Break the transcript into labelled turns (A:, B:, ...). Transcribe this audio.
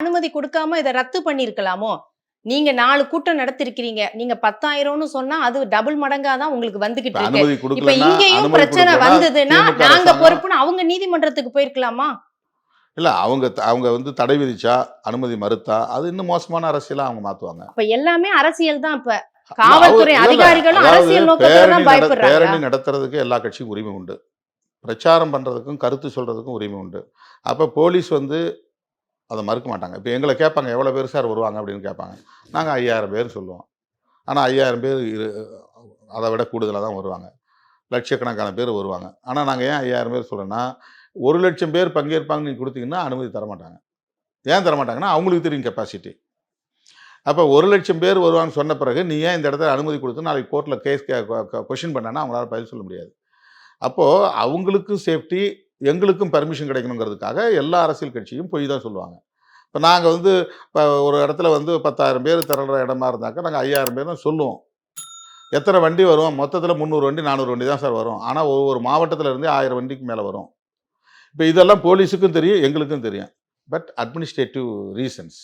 A: அனுமதி கொடுக்காம இதை ரத்து பண்ணியிருக்கலாமோ? நீங்க 4 கூட்டம் நடத்திருக்கிறீங்க. நீங்க 10,000ன்னு சொன்னா அது டபுள் மடங்கா தான் உங்களுக்கு வந்துகிட்டு இருக்கு.
B: அனுமதி
A: இப்ப
B: கொடுக்கலன்னா
A: இங்கேயும் பிரச்சனை வந்ததுன்னா
B: திமுக
A: நாங்க
B: அரசாங்கம்
A: பொறுப்புன்னு அவங்க நீதிமன்றத்துக்கு போயிருக்கலாமா?
B: இல்ல அவங்க வந்து தடை விதிச்சா, அனுமதி மறுத்தா, அது இன்னும் மோசமான அரசியலா அவங்க மாத்துவாங்க.
A: அப்ப எல்லாமே அரசியல் தான் இப்ப.
B: இல்ல
A: காவல்துறை
B: இல்ல.
A: அதிகாரிகளும்
B: அதாவது
A: அரசியல் நோக்கத்தோட தான் பயப்படுறாங்களா?
B: பேரணி நடத்துறதுக்கு எல்லா கட்சிக்கும் உரிமை உண்டு. பிரச்சாரம் பண்றதுக்கும், கருத்து சொல்றதுக்கும் உரிமை உண்டு. அப்ப போலீஸ் வந்து அத மறுக்க மாட்டாங்க. இப்ப எங்கள கேட்பாங்க, "எவ்வளவு பேர் சார் வருவாங்க?" அப்படின்னு கேட்பாங்க. நாங்க 5000 பேர் சொல்லுவோம். ஆனா 5000 பேர் அத விட கூடுதலா தான் வருவாங்க. லட்சக்கணக்கான பேர் வருவாங்க. ஆனா நாங்க ஏன் 5000 பேர் சொல்றோம்னா, 1,00,000 பேர் பங்கேற்பாங்கன்னு நீங்க குடுத்தீங்கன்னா, அனுமதி தரமாட்டாங்க. ஏன் தரமாட்டாங்கன்னா, அவங்களுக்கு தெரியும் கெப்பாசிட்டி. அப்ப 1,00,000 பேர் வருவாங்கன்னு சொன்ன பிறகு, நீ ஏன் இந்த இடத்துல அனுமதி குடுத்து நாளைக்கு கோர்ட்ல கேஸ் கொஸ்டின் பண்ணான்னா அவங்களால பதில் சொல்ல முடியாது. அப்போ அவங்களுக்கும் சேஃப்டி, எங்களுக்கும் பெர்மிஷன் கிடைக்கணுங்கிறதுக்காக எல்லா அரசியல் கட்சியும் பொய் தான் சொல்லுவாங்க. இப்ப நாங்க வந்து ஒரு இடத்துல வந்து 10,000 பேர் திரள்ற இடமா இருந்தாக்கா, நாங்க 5,000 பேர் தான் சொல்லுவோம். எத்தனை வண்டி வரும்? மொத்தத்துல 300 வண்டி, 400 வண்டி தான் சார் வரும். ஆனா ஒவ்வொரு மாவட்டத்துல இருந்து 1000 வண்டிக்கு மேல வரும். இப்ப இதெல்லாம் போலீஸுக்கும் தெரியும், எங்களுக்கும் தெரியும். But administrative reasons.